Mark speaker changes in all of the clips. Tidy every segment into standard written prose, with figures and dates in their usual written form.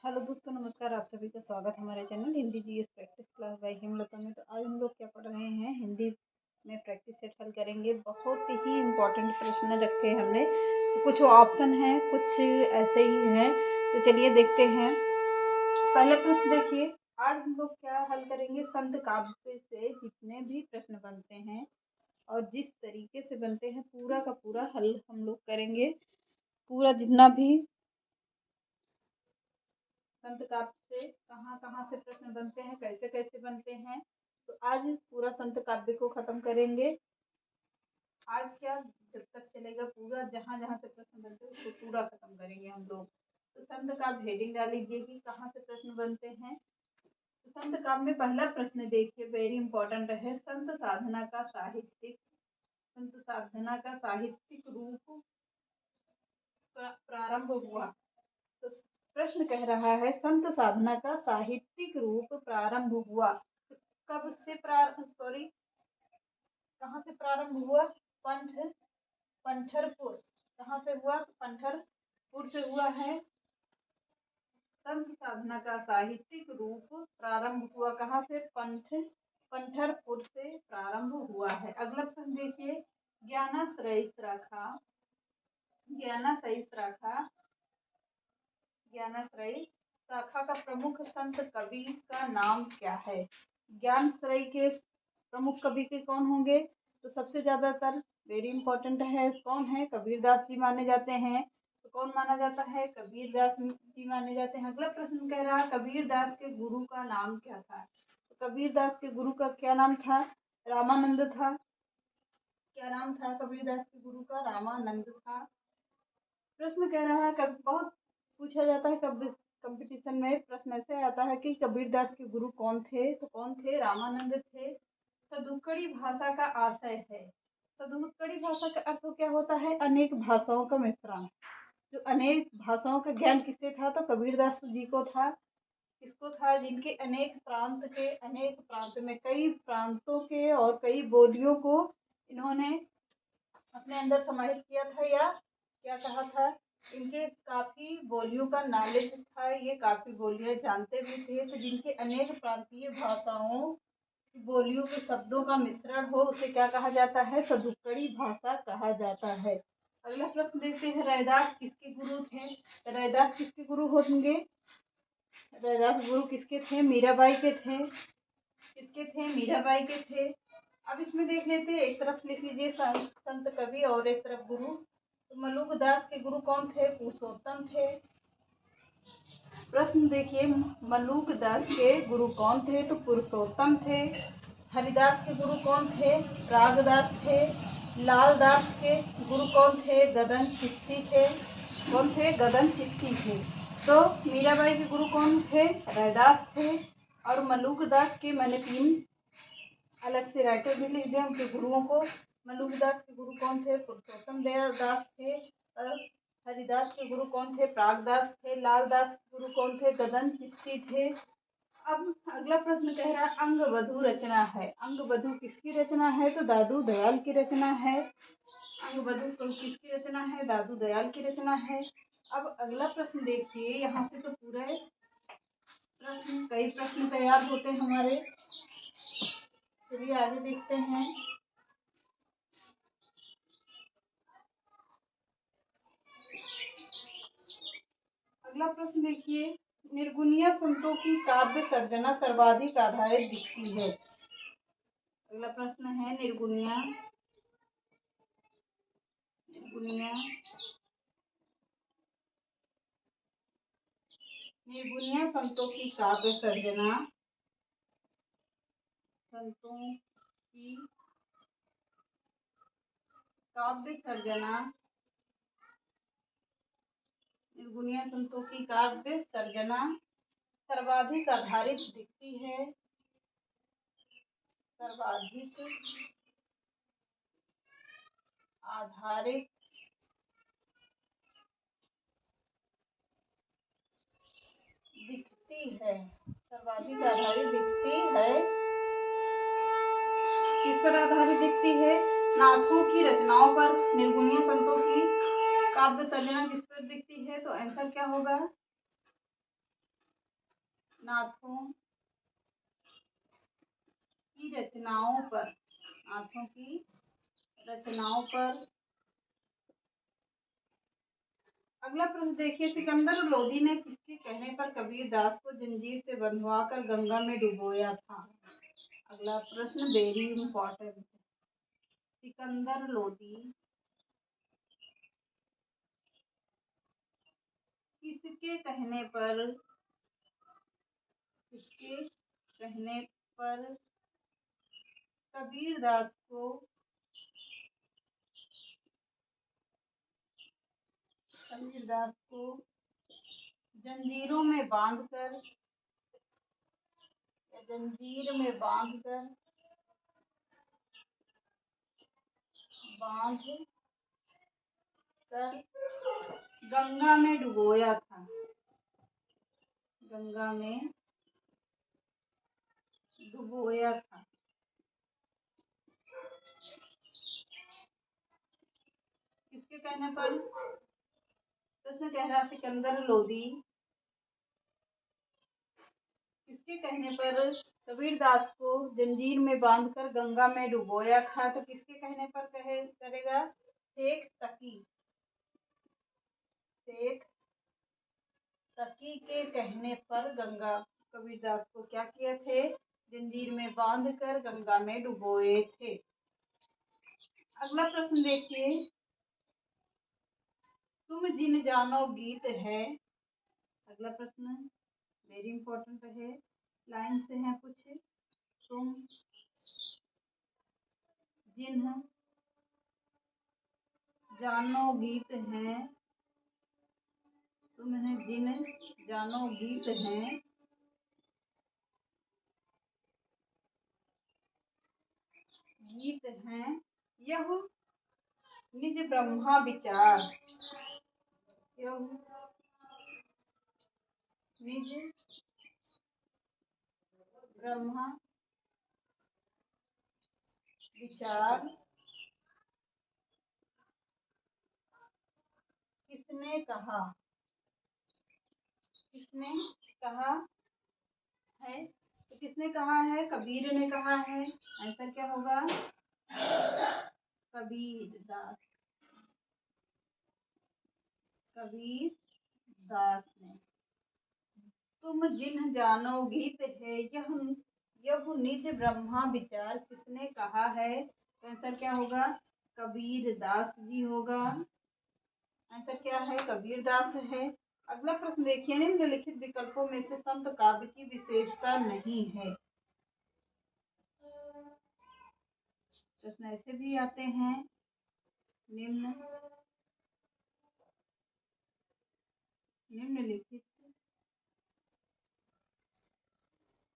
Speaker 1: Hello दोस्तों, नमस्कार। आप सभी का स्वागत है हमारे channel Hindi GS practice class by Hemlata में। तो आज हम लोग क्या पढ़ रहे हैं, हिंदी में प्रैक्टिस सेट हल करेंगे। बहुत ही इम्पोर्टेंट प्रश्न रखे हैं हमने। तो कुछ ऑप्शन हैं, कुछ ऐसे ही हैं। तो चलिए देखते हैं। पहले प्रश्न देखिए। आज हम लोग क्या हल करेंगे, संत काव्य से जितने भी प्रश्न बनते हैं और जिस तरीके से बनते हैं पूरा का पूरा हल हम लोग करेंगे। पूरा जितना भी संत काव्य से कहाँ कहाँ से प्रश्न बनते हैं, कैसे कैसे बनते हैं, तो आज पूरा संत काव्य को खत्म करेंगे। आज क्या, जब तक चलेगा पूरा, जहाँ जहाँ से प्रश्न बनते हैं उसको पूरा खत्म करेंगे हम लोग। तो संत काव्य हेडिंग डाल लीजिए कि कहाँ से प्रश्न बनते हैं। तो संत काव्य में पहला प्रश्न देखिए, वेरी इंपॉर्टेंट है। संत साधना का साहित्यिक रूप प्रारंभ हुआ। तो प्रश्न कह रहा है संत साधना का साहित्यिक रूप प्रारंभ हुआ। कब से कहाँ से प्रारंभ हुआ? पंढरपुर। कहाँ से हुआ? पंढरपुर से हुआ है। संत साधना का साहित्यिक रूप प्रारंभ हुआ कहाँ से? पंढरपुर से प्रारंभ हुआ है। अगला प्रश्न देखिए, ज्ञानाश्रय शाखा का प्रमुख संत कवि का नाम क्या है? ज्ञानाश्रय के प्रमुख कवि के कौन होंगे? तो सबसे ज्यादातर वेरी इंपॉर्टेंट है, कौन है? कबीरदास जी माने जाते हैं। तो कौन माना जाता है? कबीरदास जी माने जाते हैं। अगला प्रश्न कह रहा है कबीरदास के गुरु का नाम क्या था? तो कबीरदास के गुरु का क्या नाम था? रामानंद था। क्या नाम था कबीरदास के गुरु का? रामानंद था। प्रश्न कह रहा है, कब बहुत पूछा जाता है, कब कंपटीशन में प्रश्न ऐसे आता है कि कबीरदास के गुरु कौन थे? तो कौन थे? रामानंद थे। सदुक्कड़ी भाषा का आशय है। सदुक्कड़ी भाषा का अर्थ क्या होता है? अनेक भाषाओं का मिश्रण। जो अनेक भाषाओं का ज्ञान किससे था? तो कबीरदास जी को था। किसको था? जिनके अनेक प्रांत में कई प्रांतों के और कई बोलियों को इन्होंने अपने अंदर समाहित किया था, या क्या कहा था? इनके काफी बोलियों का नॉलेज था, ये काफी बोलियां जानते भी थे। तो जिनके अनेक प्रांतीय भाषाओं की बोलियों के शब्दों का मिश्रण हो उसे क्या कहा जाता है? सदुक्कड़ी भाषा कहा जाता है। अगला प्रश्न देखते हैं, रैदास किसके गुरु थे? रैदास किसके गुरु होंगे? रैदास गुरु किसके थे? मीराबाई के थे। किसके थे? मीराबाई के थे। अब इसमें देख लेते हैं, एक तरफ लिख लीजिए संत कवि और एक तरफ गुरु। तो मलुकदास के गुरु कौन थे? पुरुषोत्तम थे। प्रश्न देखिए, मलुकदास के गुरु कौन थे? तो पुरुषोत्तम थे। हरिदास के गुरु कौन थे? प्रागदास थे। लालदास के गुरु कौन थे? गदन चिश्ती थे। कौन थे? गदन चिश्ती थे। तो मीराबाई के गुरु कौन थे? रैदास थे। और मलुकदास के मैंने 3 अलग से राइटर भी लिख दिया उनके गुरुओं को। मलुकदास के गुरु कौन थे? पुरुषोत्तम दास थे। और हरिदास के गुरु कौन थे? प्रागदास थे। लालदास के गुरु कौन थे? गदन चिश्ती थे। अब अगला प्रश्न कह रहा है अंगवधु रचना है। अंगवधु किसकी रचना है? तो दादू दयाल की रचना है। अंगवधु किसकी रचना है? दादू दयाल की रचना है। अब अगला प्रश्न देखिए, यहाँ से तो पूरे कई प्रश्न तैयार होते हैं हमारे। चलिए आगे देखते हैं। अगला प्रश्न देखिए, निर्गुणिया संतों की काव्य सर्जना सर्वाधिक आधारित दिखती है। अगला प्रश्न है निर्गुणिया संतों की काव्य सर्जना निर्गुणिया संतों की काव्य सर्जना सर्वाधिक आधारित दिखती है। सर्वाधिक आधारित दिखती है। सर्वाधिक आधारित दिखती है। किस पर आधारित दिखती है? नाथों की रचनाओं पर। निर्गुणिया संतों की काव्य सर्जना किस पर दिखती है? तो आंसर क्या होगा? नाथों की रचनाओं पर, नाथों की रचनाओं पर। अगला प्रश्न देखिए, सिकंदर लोदी ने किसके कहने पर कबीर दास को जंजीर से बंधवाकर गंगा में डुबोया था? अगला प्रश्न वेरी इंपॉर्टेंट। सिकंदर लोदी किसके कहने पर कबीर दास को जंजीरों में बांधकर गंगा में डुबोया था? किसके कहने पर? प्रश्न कह रहा सिकंदर लोदी किसके कहने पर कबीर दास को जंजीर में बांधकर गंगा में डुबोया था? तो किसके कहने पर करेगा? शेख तकी के कहने पर कबीर दास को क्या किए थे? जंजीर में बांधकर गंगा में डुबोए थे। अगला प्रश्न देखिए, तुम जिन जानो गीत है। अगला प्रश्न वेरी इंपॉर्टेंट है, लाइन से है कुछ। तुम जिन जानो गीत है, यह निज ब्रह्मा विचार, किसने कहा है? तो किसने कहा है? कबीर ने कहा है। आंसर क्या होगा? कबीर दास ने। तुम जिन जानो गीत है, यह निज ब्रह्मा विचार, किसने कहा है? तो आंसर क्या होगा? कबीर दास जी होगा। आंसर क्या है? कबीर दास है। अगला प्रश्न देखिए, निम्नलिखित विकल्पों में से संत काव्य की विशेषता नहीं है। प्रश्न ऐसे भी आते हैं, निम्नलिखित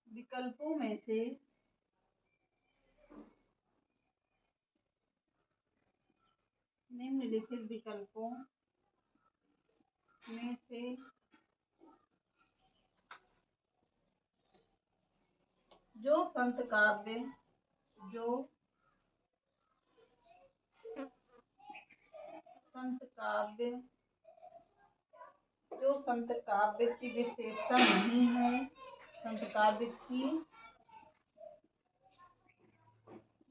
Speaker 1: विकल्पों में से जो संत काव्य की विशेषता नहीं है, संत काव्य की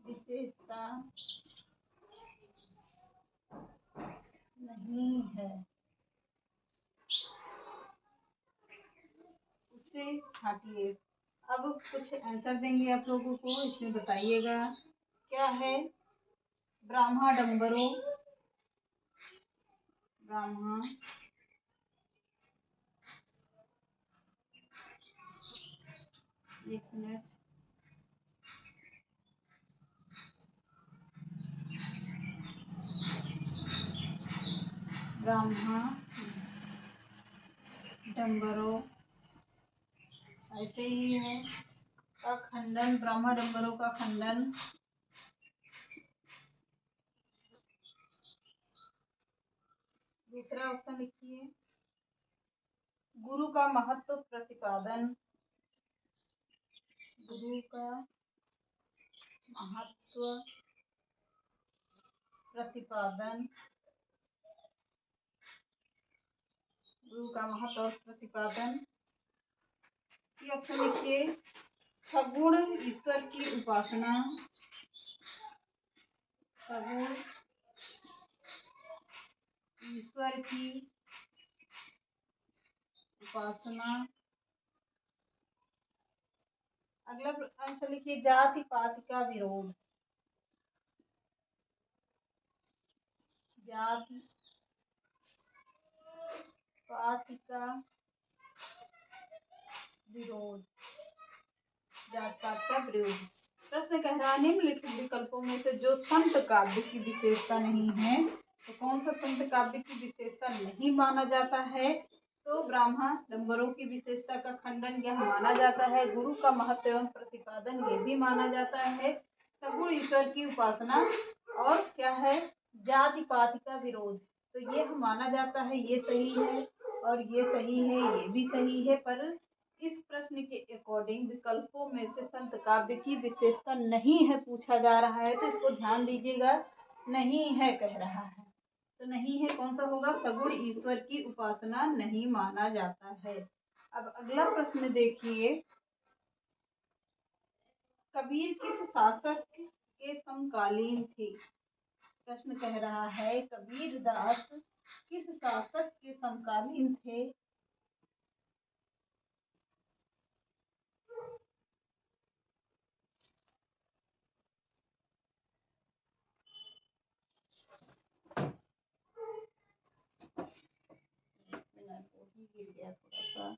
Speaker 1: विशेषता नहीं है, उसे हटाइए। अब कुछ आंसर देंगे आप लोगों को, इसमें बताइएगा क्या है? ब्राह्मा डंबरो, एक मिनट, ब्राह्मा डंबरो ऐसे ही है का खंडन, ब्राह्मा डंबरो का खंडन। दूसरा ऑप्शन लिखिए, गुरु का महत्व प्रतिपादन, गुरु का महत्व प्रतिपादन, गुरु का महत्व और प्रतिपादन। ये ऑप्शन लिखिए, सगुण ईश्वर की उपासना, सगुण ईश्वर की उपासना। अगला आंसर लिखिए, जाति पाति का विरोध, जाति पाति का विरोध, जाति पाति का विरोध। प्रश्न कह रहा है, निम्नलिखित विकल्पों में से जो संत काव्य की विशेषता नहीं है, तो कौन सा संत काव्य की विशेषता नहीं माना जाता है? तो ब्राह्मणों की विशेषता का खंडन यह माना जाता है, गुरु का महत्व एवं प्रतिपादन ये भी माना जाता है, सगुण ईश्वर की उपासना, और क्या है, जाति पाति का विरोध। तो ये माना जाता है, ये सही है, और ये सही है, ये भी सही है। पर इस प्रश्न के अकॉर्डिंग विकल्पों में से संत काव्य की विशेषता नहीं है पूछा जा रहा है, तो इसको ध्यान दीजिएगा, नहीं है कह रहा है, तो नहीं है कौन सा होगा, सगुण ईश्वर की उपासना नहीं माना जाता है। अब अगला प्रश्न देखिए, कबीर किस शासक के समकालीन थे? प्रश्न कह रहा है, कबीर दास किस शासक के समकालीन थे? गिर गया थोड़ा सा।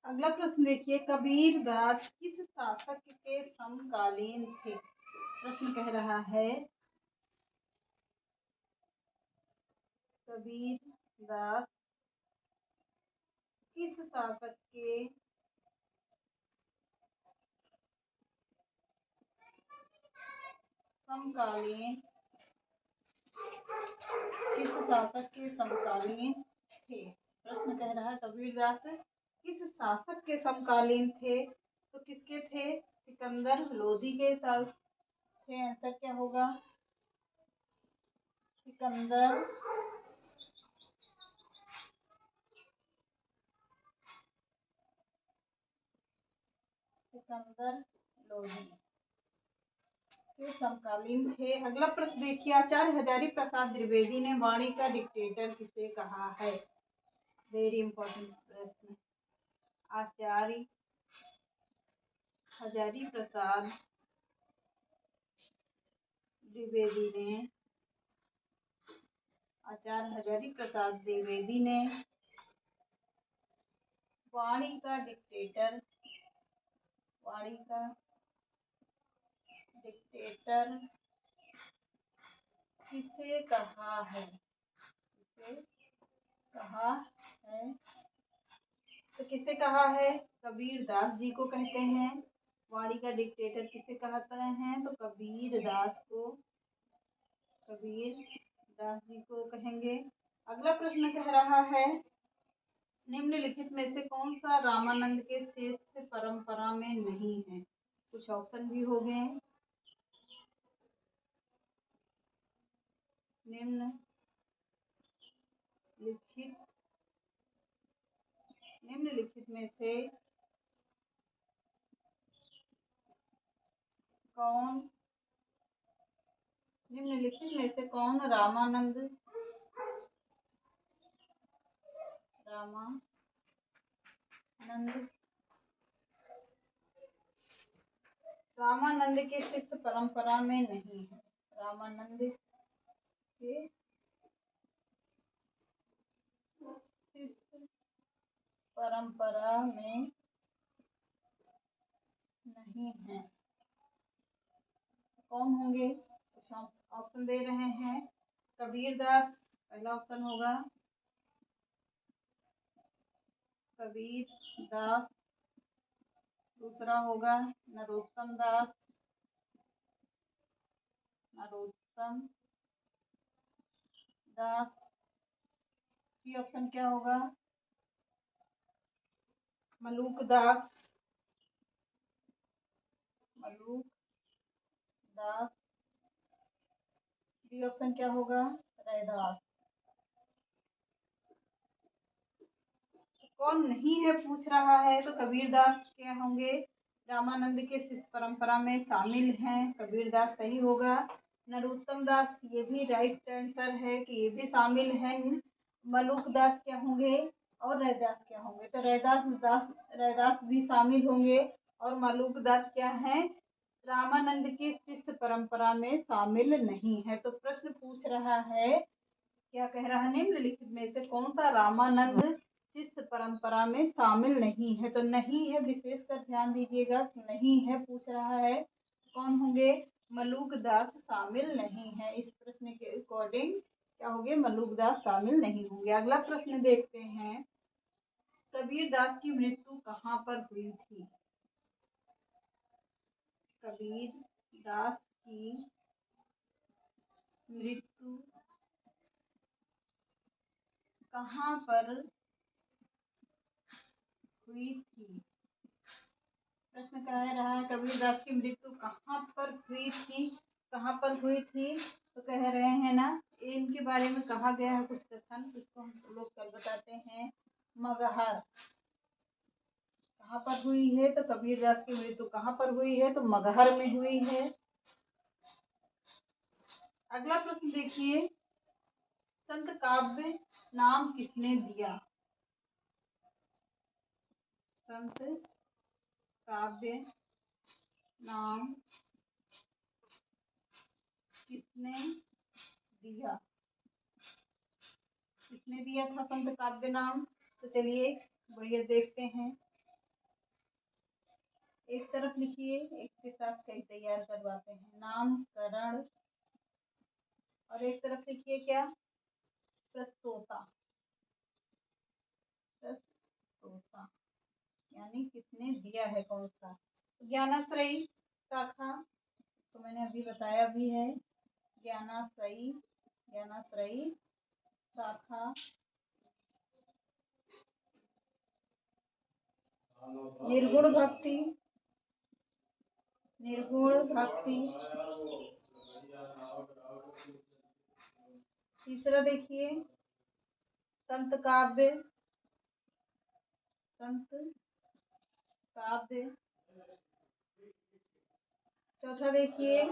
Speaker 1: अगला प्रश्न देखिए, कबीर दास किस शासक के समकालीन थे? प्रश्न कह रहा है, कबीर दास किस शासक के समकालीन, किस शासक के समकालीन थे? प्रश्न कह रहा है, कबीर दास किस शासक के समकालीन थे? तो किसके थे? सिकंदर लोधी के साथ थे। आंसर क्या होगा? सिकंदर लोधी के समकालीन थे। अगला प्रश्न देखिए, आचार्य हजारी प्रसाद द्विवेदी ने वाणी का डिक्टेटर किसे कहा है? वेरी इंपॉर्टेंट प्रश्न। आचार्य हजारी प्रसाद द्विवेदी ने, आचार्य हजारी प्रसाद द्विवेदी ने वाणी का डिक्टेटर, वाणी का डिक्टेटर किसे कहा है? किसे कहा है? तो किसे कहा है? कबीर दास जी को कहते हैं। वाणी का डिक्टेटर किसे कहते हैं? तो कबीर दास को, कबीर दास जी को कहेंगे। अगला प्रश्न कह रहा है, निम्नलिखित में से कौन सा रामानंद के शिष्य परंपरा में नहीं है? कुछ ऑप्शन भी हो गए। निम्नलिखित में से कौन, निम्नलिखित में से कौन रामानंद रामानंद के शिष्य परंपरा में नहीं है? रामानंद के शिष्य परंपरा में नहीं है। कौन होंगे? कुछ ऑप्शन दे रहे हैं। कबीर दास पहला ऑप्शन होगा, कबीर दास। दूसरा होगा नरोत्तम दास, नरोत्तम दास। सी ऑप्शन क्या होगा? मलूक दास, मलूक दास। डी ऑप्शन क्या होगा? रैदास। कौन नहीं है पूछ रहा है, तो कबीरदास क्या होंगे, रामानंद के शिष्य परंपरा में शामिल हैं, कबीरदास सही होगा। नरोत्तम दास, ये भी राइट आंसर है कि ये भी शामिल हैं। मलुक दास क्या होंगे और रैदास क्या होंगे, तो रैदास भी शामिल होंगे और मलुक दास क्या है, रामानंद की शिष्य परंपरा में शामिल नहीं है। तो प्रश्न पूछ रहा है, क्या कह रहा है, निम्नलिखित में से कौन सा रामानंद शिष्य परंपरा में शामिल नहीं है, तो नहीं है, विशेषकर ध्यान दीजिएगा, नहीं है पूछ रहा है। कौन होंगे, मलुक दास शामिल नहीं है। इस प्रश्न के अकॉर्डिंग क्या होंगे, मलुक दास शामिल नहीं होंगे। अगला प्रश्न देखते हैं, कबीर दास की मृत्यु कहाँ पर हुई थी। कबीर दास की मृत्यु कहाँ पर हुई थी। प्रश्न कह रहा है कबीरदास की मृत्यु कहाँ पर हुई थी, कहाँ पर हुई थी, तो कह रहे हैं ना, इनके बारे में कहा गया है कुछ कथन, इसको हम लोग कल बताते हैं। मगहर कहाँ पर हुई है, तो कबीरदास की मृत्यु कहाँ पर हुई है, तो मगहर में हुई है। अगला प्रश्न देखिए, संत काव्य नाम किसने दिया। संत काव्य नाम किसने दिया, किसने दिया था संत काव्य नाम, तो चलिए बढ़िया देखते हैं। एक तरफ लिखिए, एक के साथ कई तैयार करवाते हैं, नामकरण, और एक तरफ लिखिए क्या, प्रस्तोता। प्रस्तोता यानी किसने दिया है, कौन सा, ज्ञानाश्रयी शाखा, तो मैंने अभी बताया भी है, ज्ञानाश्रयी शाखा। निर्गुण भक्ति, तीसरा देखिए, संत काव्य, चौथा देखिए,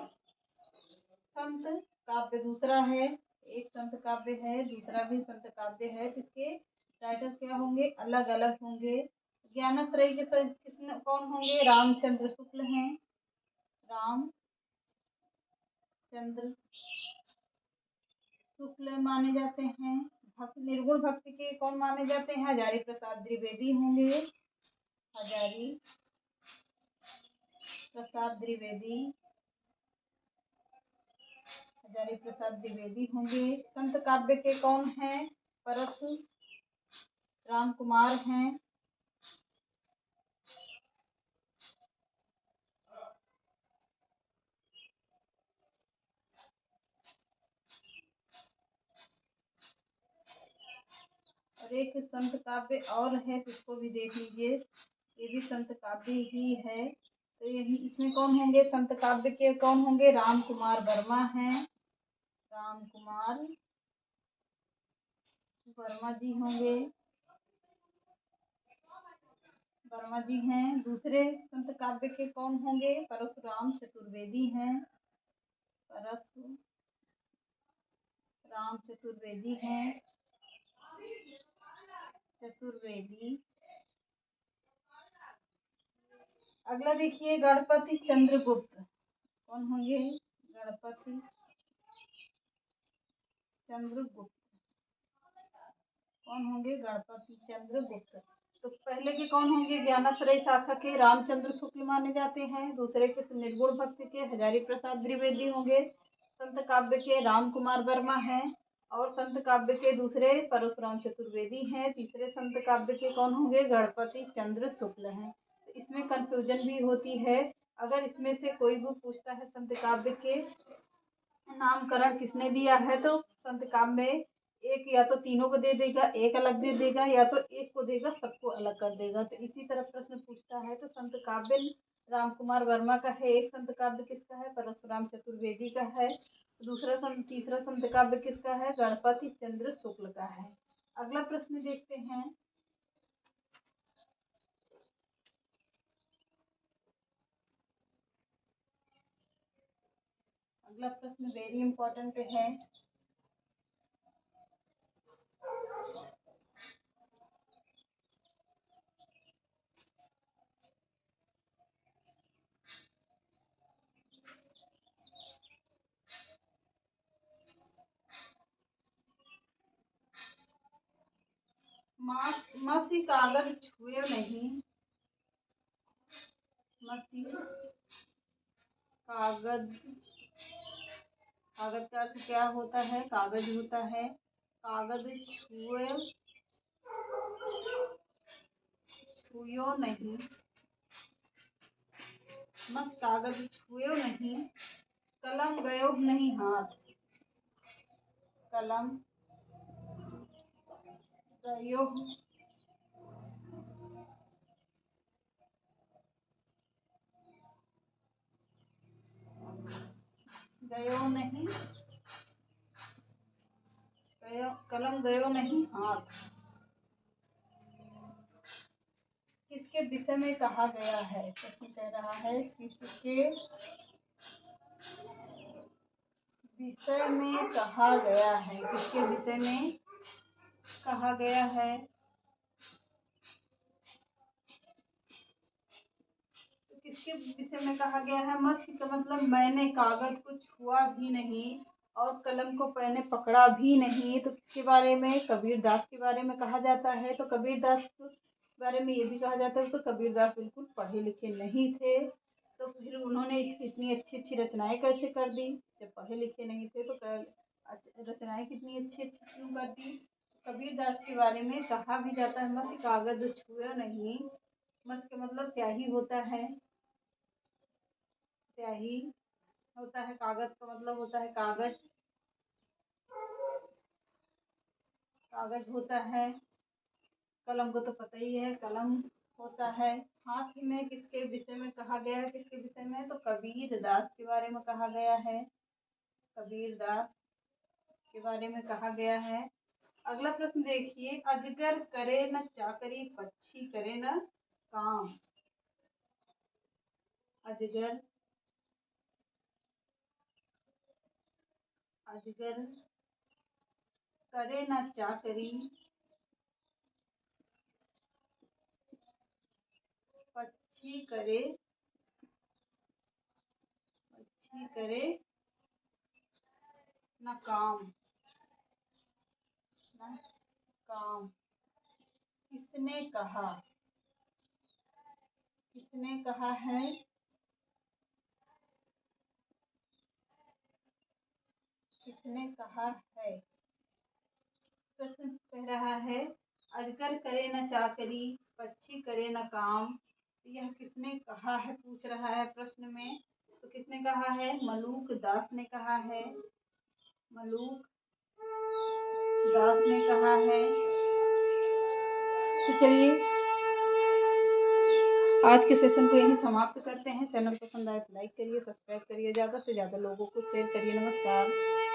Speaker 1: संत काव्य दूसरा है, एक संत काव्य है, दूसरा भी संत काव्य है, इसके राइटर क्या होंगे, अलग अलग होंगे। ज्ञानाश्रयी के साथ किसने कौन होंगे, रामचंद्र शुक्ल हैं, रामचंद्र शुक्ल माने जाते हैं। भक्त निर्गुण भक्ति के कौन माने जाते हैं, हजारी प्रसाद द्विवेदी होंगे, हजारी प्रसाद द्विवेदी होंगे। संत काव्य के कौन हैं, परशुराम कुमार हैं। और एक संत काव्य और है, उसको भी देख लीजिए, ये भी संत काव्य ही है, तो यही इसमें कौन होंगे, संत काव्य के कौन होंगे, राम कुमार वर्मा हैं, राम कुमार वर्मा जी होंगे, वर्मा जी हैं। दूसरे संत काव्य के कौन होंगे, परशुराम चतुर्वेदी हैं, परशुराम चतुर्वेदी हैं, अगला देखिए, गणपति चंद्रगुप्त कौन होंगे, गणपति चंद्रगुप्त कौन होंगे, गणपति चंद्रगुप्त। तो पहले के कौन होंगे, ज्ञानाश्रयी शाखा के रामचंद्र शुक्ल माने जाते हैं, दूसरे के निर्गुण भक्ति के हजारी प्रसाद द्विवेदी होंगे, संत काव्य के राम कुमार वर्मा हैं, और संत काव्य के दूसरे परशुराम चतुर्वेदी हैं, तीसरे संत काव्य के कौन होंगे, गणपति चंद्र शुक्ल हैं। तो इसमें कंफ्यूजन भी होती है, अगर इसमें से कोई भी पूछता है संत काव्य के नामकरण किसने दिया है, तो संत काव्य में एक या तो तीनों को दे देगा, एक अलग दे देगा, या तो एक को देगा, सबको अलग कर देगा। तो इसी तरह प्रश्न पूछता है, तो संत काव्य राम कुमार वर्मा का है, एक संत काव्य किसका है, परशुराम चतुर्वेदी का है, तीसरा संत काव्य किसका है, गणपति चंद्र शुक्ल का है। अगला प्रश्न देखते हैं, अगला प्रश्न वेरी इंपॉर्टेंट है। मसी कागज छुए नहीं। मसी कागज, कागज का अर्थ क्या होता है? कागज होता है। कागज छुयो नहीं। मस कागज छुयो नहीं। कलम गयो नहीं हाथ। कलम गयो नहीं, कलम गयो नहीं हाथ। किसके विषय में कहा गया है? प्रश्न कह रहा है किसके विषय में कहा गया है? किसके विषय में कहा गया है? तो किसके विषय में कहा गया है? मत्स्य का मतलब मैंने कागज को छुआ भी नहीं और कलम को मैंने पकड़ा भी नहीं। तो किसके बारे में? कबीरदास के बारे में कहा जाता है। तो कबीरदास के बारे में ये भी कहा जाता है तो कबीरदास बिल्कुल पढ़े लिखे नहीं थे। तो फिर उन्होंने इतनी अच्छी अच्छी रचनाएं कैसे कर दी? जब पढ़े लिखे नहीं थे तो रचनाएं कितनी अच्छी अच्छी क्यों कर दी? कबीरदास के बारे में कहा भी जाता है मत्स्य कागज छुआ नहीं। मत्स्य का मतलब स्याही होता है। स्याही होता है। कागज का मतलब होता है कागज। कागज होता है। कलम को तो पता ही है, कलम होता है। हाथ में किसके विषय में कहा गया है? किसके विषय में? तो कबीरदास के बारे में कहा गया है। कबीरदास के बारे में कहा गया है। अगला प्रश्न देखिए, अजगर करे न चाकरी, पक्षी करे न काम। अजगर करे न चाकरी, पक्षी करे न काम। न काम। किसने कहा? किसने कहा है? किसने कहा है? प्रश्न कह रहा है अजगर करे न चाकरी, पक्षी करे न काम। यह किसने कहा है पूछ रहा है प्रश्न में। तो किसने कहा है? मलूक दास ने कहा है। मलूक दास ने कहा है। तो चलिए आज के सेशन को यहीं समाप्त करते हैं। चैनल पसंद आए तो लाइक करिए, सब्सक्राइब करिए, ज़्यादा से ज़्यादा लोगों को शेयर करिए। नमस्कार।